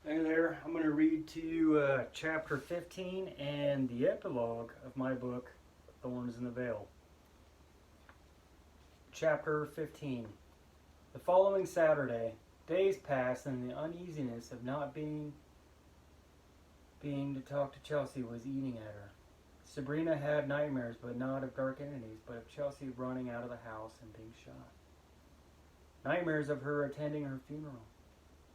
Hey there, I'm going to read to you chapter 15 and the epilogue of my book, Thorns in the Veil. Chapter 15. The following Saturday, days passed and the uneasiness of not being to talk to Chelsea was eating at her. Sabrina had nightmares, but not of dark entities, but of Chelsea running out of the house and being shot. Nightmares of her attending her funeral.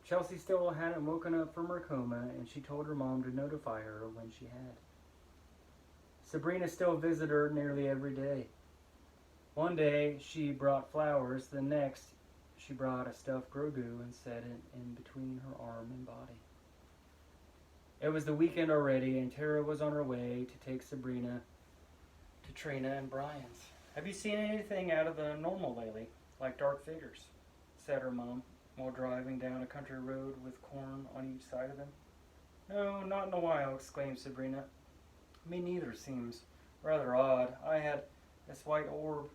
Chelsea still hadn't woken up from her coma, and she told her mom to notify her when she had. Sabrina still visited her nearly every day. One day she brought flowers, the next she brought a stuffed Grogu and set it in between her arm and body. It was the weekend already, and Tara was on her way to take Sabrina to Trina and Brian's. "Have you seen anything out of the normal lately, like dark figures?" said her mom, while driving down a country road with corn on each side of them. "No, not in a while," exclaimed Sabrina. "Me neither. Seems rather odd. I had this white orb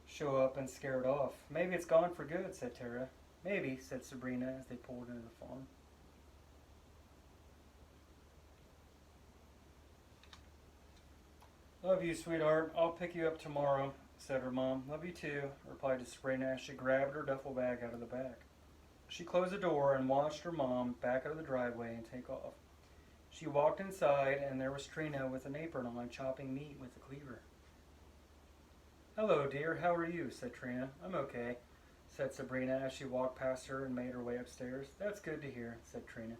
show up and scare it off. Maybe it's gone for good," said Tara. "Maybe," said Sabrina as they pulled into the farm. "Love you, sweetheart. I'll pick you up tomorrow," said her mom. "Love you too," replied Sabrina as she grabbed her duffel bag out of the back. She closed the door and watched her mom back out of the driveway and take off. She walked inside, and there was Trina with an apron on, chopping meat with a cleaver. "Hello, dear. How are you?" said Trina. "I'm okay," said Sabrina as she walked past her and made her way upstairs. "That's good to hear," said Trina.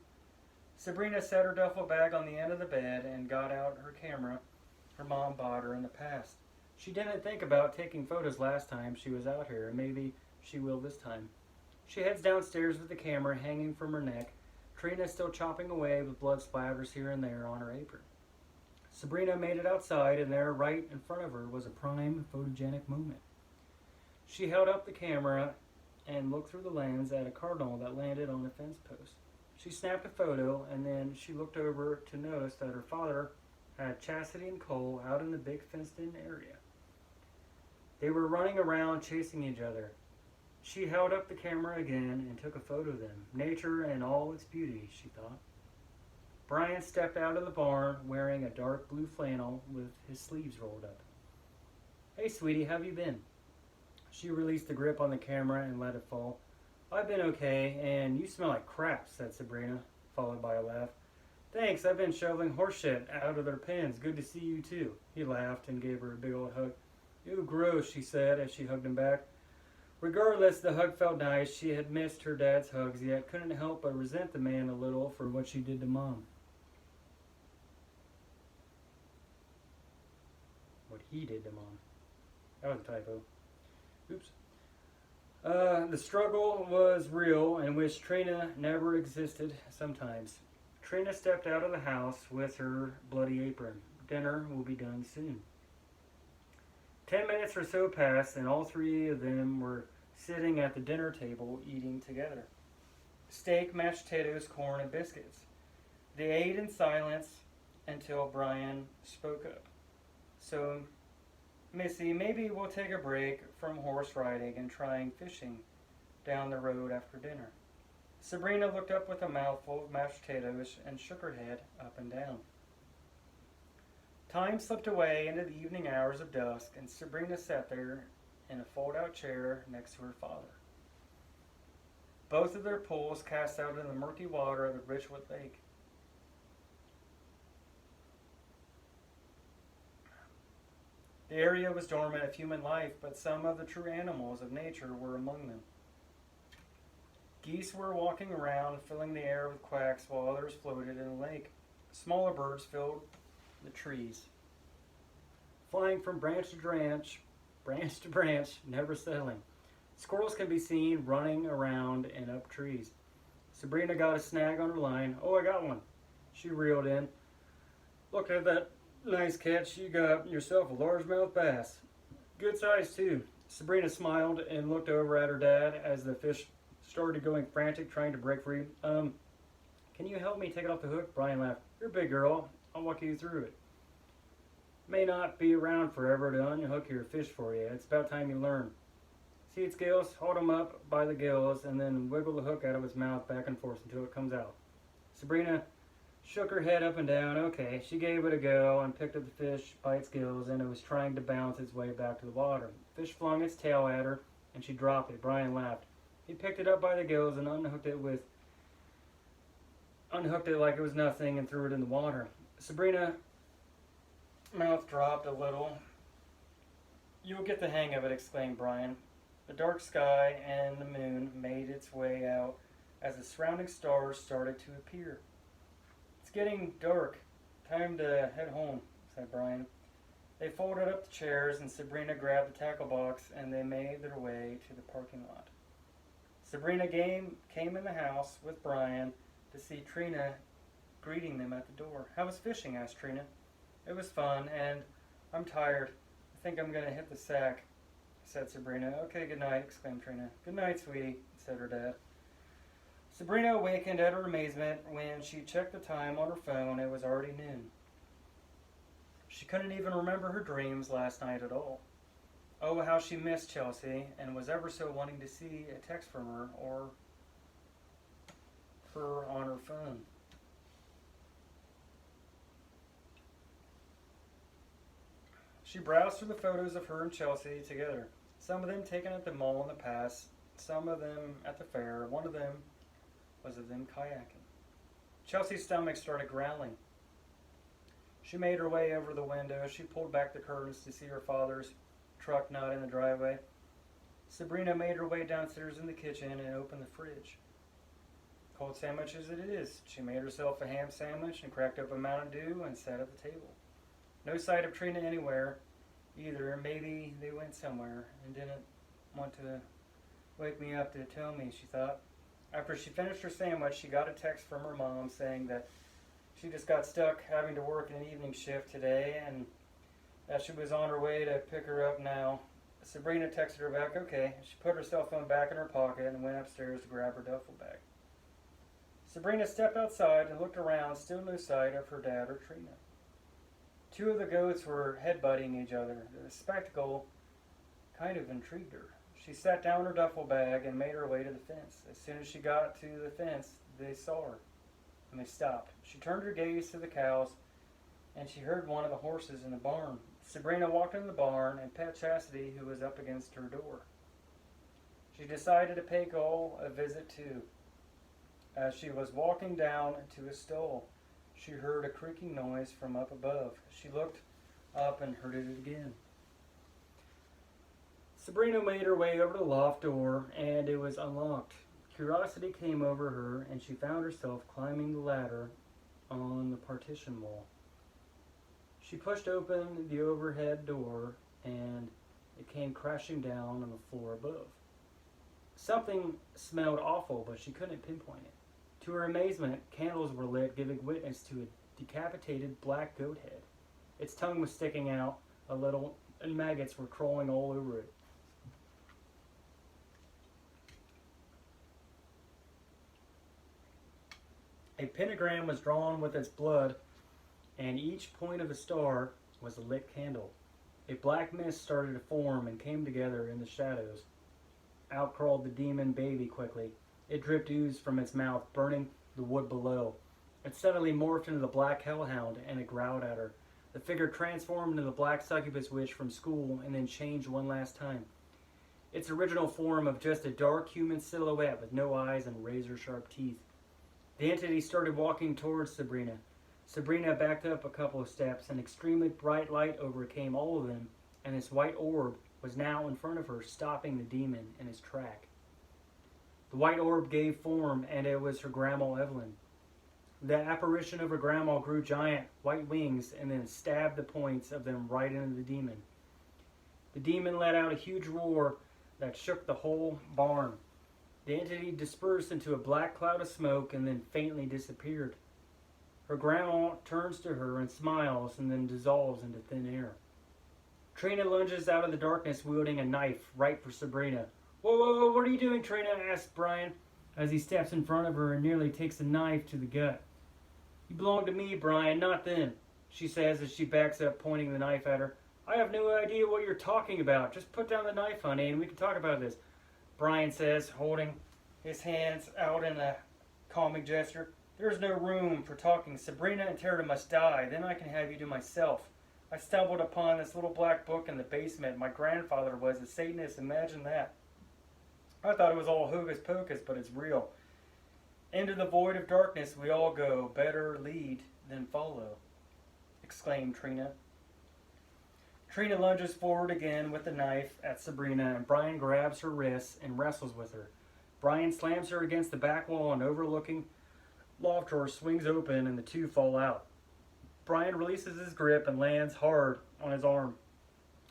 Sabrina set her duffel bag on the end of the bed and got out her camera her mom bought her in the past. She didn't think about taking photos last time she was out here, and maybe she will this time. She heads downstairs with the camera hanging from her neck, Trina still chopping away with blood splatters here and there on her apron. Sabrina made it outside, and there, right in front of her, was a prime photogenic moment. She held up the camera and looked through the lens at a cardinal that landed on a fence post. She snapped a photo, and then she looked over to notice that her father had Chastity and Cole out in the big fenced-in area. They were running around chasing each other. She held up the camera again and took a photo of them. Nature in all its beauty, she thought. Brian stepped out of the barn wearing a dark blue flannel with his sleeves rolled up. "Hey, sweetie, how have you been?" She released the grip on the camera and let it fall. "I've been okay, and you smell like crap," said Sabrina, followed by a laugh. "Thanks, I've been shoveling horse shit out of their pens. Good to see you, too." He laughed and gave her a big old hug. "Ew, gross," she said as she hugged him back. Regardless, the hug felt nice. She had missed her dad's hugs, yet couldn't help but resent the man a little for what she did to Mom. What he did to Mom. That was a typo. Oops. The struggle was real and wished Trina never existed sometimes. Trina stepped out of the house with her bloody apron. Dinner will be done soon. 10 minutes or so passed, and all three of them were sitting at the dinner table eating together. Steak, mashed potatoes, corn, and biscuits. They ate in silence until Brian spoke up. "So, Missy, maybe we'll take a break from horse riding and trying fishing down the road after dinner." Sabrina looked up with a mouthful of mashed potatoes and shook her head up and down. Time slipped away into the evening hours of dusk, and Sabrina sat there in a fold-out chair next to her father. Both of their poles cast out in the murky water of the Richwood Lake. The area was dormant of human life, but some of the true animals of nature were among them. Geese were walking around, filling the air with quacks, while others floated in the lake. Smaller birds filled the trees, flying from branch to branch, never settling. Squirrels can be seen running around and up trees. Sabrina got a snag on her line. "Oh, I got one." She reeled in. "Look at that nice catch. You got yourself a largemouth bass. Good size, too." Sabrina smiled and looked over at her dad as the fish started going frantic, trying to break free. Can you help me take it off the hook?" Brian laughed. "You're a big girl. I'll walk you through it. May not be around forever to unhook your fish for you. It's about time you learn. See its gills? Hold him up by the gills and then wiggle the hook out of its mouth back and forth until it comes out. Sabrina shook her head up and down. Okay, she gave it a go and picked up the fish by its gills, and it was trying to bounce its way back to the water. The fish flung its tail at her, and she dropped it. Brian laughed. He picked it up by the gills and unhooked it like it was nothing and threw it in the water. Sabrina's mouth dropped a little. "You'll get the hang of it," exclaimed Brian. The dark sky and the moon made its way out as the surrounding stars started to appear. "It's getting dark. Time to head home," said Brian. They folded up the chairs and Sabrina grabbed the tackle box and they made their way to the parking lot. Sabrina came in the house with Brian to see Trina greeting them at the door. "How was fishing?" asked Trina. "It was fun, and I'm tired. I think I'm going to hit the sack," said Sabrina. "Okay, good night," exclaimed Trina. "Good night, sweetie," said her dad. Sabrina awakened at her amazement when she checked the time on her phone. It was already noon. She couldn't even remember her dreams last night at all. Oh, how she missed Chelsea and was ever so wanting to see a text from her or her on her phone. She browsed through the photos of her and Chelsea together, some of them taken at the mall in the past, some of them at the fair. One of them was of them kayaking. Chelsea's stomach started growling. She made her way over the window. She pulled back the curtains to see her father's truck not in the driveway. Sabrina made her way downstairs in the kitchen and opened the fridge. Cold sandwich as it is. She made herself a ham sandwich and cracked up a Mountain Dew and sat at the table. No sight of Trina anywhere either. Maybe they went somewhere and didn't want to wake me up to tell me, she thought. After she finished her sandwich, she got a text from her mom saying that she just got stuck having to work an evening shift today and that she was on her way to pick her up now. Sabrina texted her back, okay. She put her cell phone back in her pocket and went upstairs to grab her duffel bag. Sabrina stepped outside and looked around, still no sight of her dad or Trina. Two of the goats were headbutting each other. The spectacle kind of intrigued her. She sat down her duffel bag and made her way to the fence. As soon as she got to the fence, they saw her, and they stopped. She turned her gaze to the cows, and she heard one of the horses in the barn. Sabrina walked in the barn and pet Chastity, who was up against her door. She decided to pay Cole a visit too. As she was walking down to a stall, she heard a creaking noise from up above. She looked up and heard it again. Sabrina made her way over to the loft door, and it was unlocked. Curiosity came over her, and she found herself climbing the ladder on the partition wall. She pushed open the overhead door, and it came crashing down on the floor above. Something smelled awful, but she couldn't pinpoint it. To her amazement, candles were lit, giving witness to a decapitated black goat head. Its tongue was sticking out a little, and maggots were crawling all over it. A pentagram was drawn with its blood, and each point of a star was a lit candle. A black mist started to form and came together in the shadows. Out crawled the demon baby quickly. It dripped ooze from its mouth, burning the wood below. It suddenly morphed into the black hellhound, and it growled at her. The figure transformed into the black succubus witch from school, and then changed one last time. Its original form of just a dark human silhouette with no eyes and razor-sharp teeth. The entity started walking towards Sabrina. Sabrina backed up a couple of steps. An extremely bright light overcame all of them, and this white orb was now in front of her, stopping the demon in his track. The white orb gave form, and it was her Grandma Evelyn. The apparition of her grandma grew giant, white wings, and then stabbed the points of them right into the demon. The demon let out a huge roar that shook the whole barn. The entity dispersed into a black cloud of smoke and then faintly disappeared. Her grandma turns to her and smiles and then dissolves into thin air. Trina lunges out of the darkness wielding a knife right for Sabrina. Whoa, whoa, whoa, what are you doing, Trina? Asked Brian as he steps in front of her and nearly takes a knife to the gut. You belong to me, Brian, not them, she says as she backs up, pointing the knife at her. I have no idea what you're talking about. Just put down the knife, honey, and we can talk about this, Brian says, holding his hands out in a calming gesture. There is no room for talking. Sabrina and Tara must die. Then I can have you to myself. I stumbled upon this little black book in the basement. My grandfather was a Satanist. Imagine that. I thought it was all hocus pocus, but it's real. Into the void of darkness we all go. Better lead than follow, exclaimed Trina. Trina lunges forward again with the knife at Sabrina, and Brian grabs her wrists and wrestles with her. Brian slams her against the back wall, and overlooking loft door swings open, and the two fall out. Brian releases his grip and lands hard on his arm.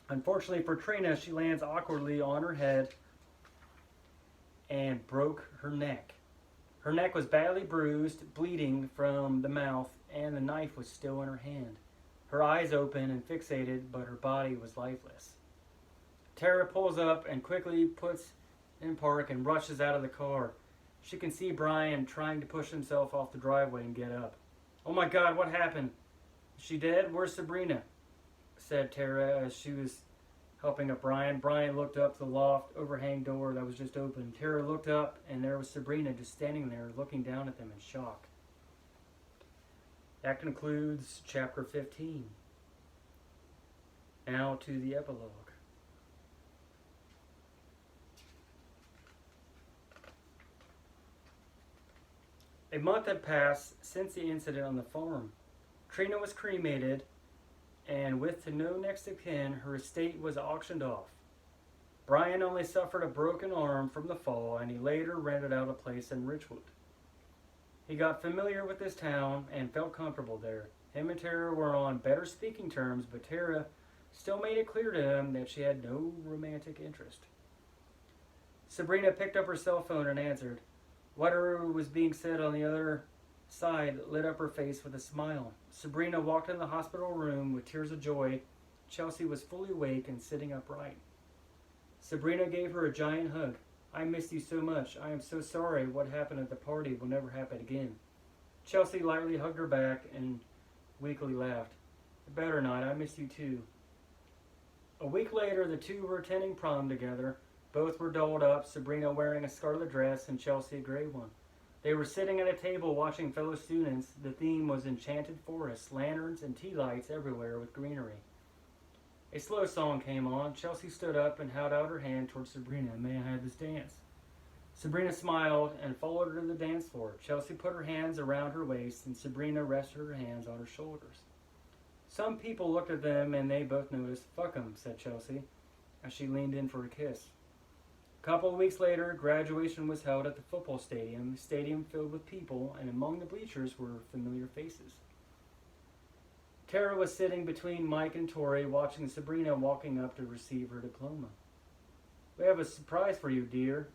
Unfortunately for Trina, she lands awkwardly on her head and broke her neck. Her neck was badly bruised, bleeding from the mouth, and the knife was still in her hand. Her eyes open and fixated, but her body was lifeless. Tara pulls up and quickly puts in park and rushes out of the car. She can see Brian trying to push himself off the driveway and get up. "Oh my God, what happened? Is she dead? Where's Sabrina?" said Tara as she was helping up Brian. Brian looked up to the loft overhang door that was just open. Tara looked up, and there was Sabrina just standing there looking down at them in shock. That concludes chapter 15. Now to the epilogue. A month had passed since the incident on the farm. Trina was cremated, and with to no next of kin, her estate was auctioned off. Brian only suffered a broken arm from the fall, and he later rented out a place in Richwood. He got familiar with this town and felt comfortable there. Him and Tara were on better speaking terms, but Tara still made it clear to him that she had no romantic interest. Sabrina picked up her cell phone and answered. Whatever was being said on the other side lit up her face with a smile. Sabrina walked in the hospital room with tears of joy. Chelsea was fully awake and sitting upright. Sabrina gave her a giant hug. "I missed you so much. I am so sorry what happened at the party will never happen again." Chelsea lightly hugged her back and weakly laughed. "It better not. I miss you too." A week later, the two were attending prom together. Both were dolled up, Sabrina wearing a scarlet dress and Chelsea a gray one. They were sitting at a table watching fellow students. The theme was enchanted forests, lanterns, and tea lights everywhere with greenery. A slow song came on. Chelsea stood up and held out her hand towards Sabrina. "May I have this dance?" Sabrina smiled and followed her to the dance floor. Chelsea put her hands around her waist, and Sabrina rested her hands on her shoulders. Some people looked at them, and they both noticed. "Fuck 'em," said Chelsea, as she leaned in for a kiss. A couple of weeks later, graduation was held at the football stadium. The stadium filled with people, and among the bleachers were familiar faces. Tara was sitting between Mike and Tori, watching Sabrina walking up to receive her diploma. "We have a surprise for you, dear,"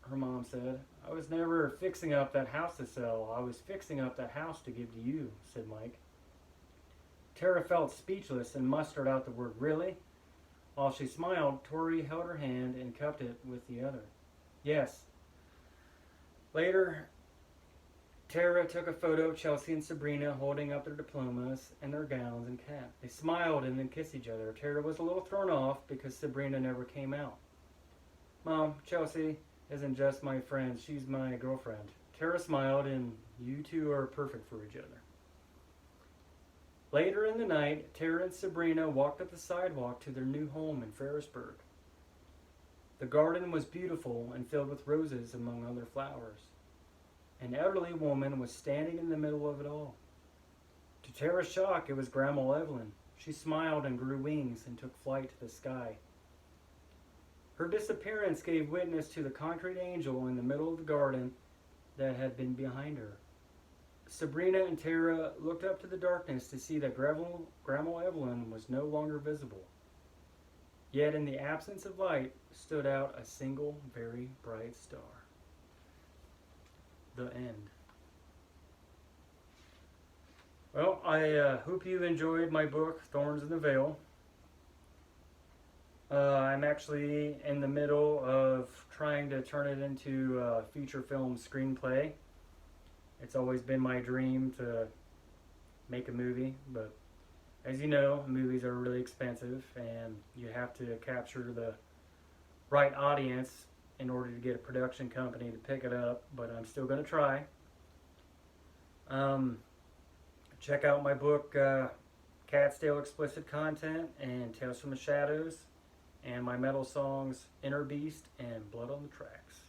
her mom said. "I was never fixing up that house to sell. I was fixing up that house to give to you," said Mike. Tara felt speechless and mustered out the word, "Really?" While she smiled, Tori held her hand and cupped it with the other. "Yes." Later, Tara took a photo of Chelsea and Sabrina holding up their diplomas and their gowns and cap. They smiled and then kissed each other. Tara was a little thrown off because Sabrina never came out. "Mom, Chelsea isn't just my friend, she's my girlfriend." Tara smiled, and "You two are perfect for each other." Later in the night, Tara and Sabrina walked up the sidewalk to their new home in Ferrisburg. The garden was beautiful and filled with roses among other flowers. An elderly woman was standing in the middle of it all. To Tara's shock, it was Grandma Evelyn. She smiled and grew wings and took flight to the sky. Her disappearance gave witness to the concrete angel in the middle of the garden that had been behind her. Sabrina and Tara looked up to the darkness to see that Grandma Evelyn was no longer visible. Yet in the absence of light stood out a single very bright star. The end. Well, I hope you enjoyed my book, Thorns in the Veil. I'm actually in the middle of trying to turn it into a feature film screenplay. It's always been my dream to make a movie, but as you know, movies are really expensive and you have to capture the right audience in order to get a production company to pick it up, but I'm still going to try. Check out my book, Cat's Explicit Content and Tales from the Shadows, and my metal songs, Inner Beast and Blood on the Tracks.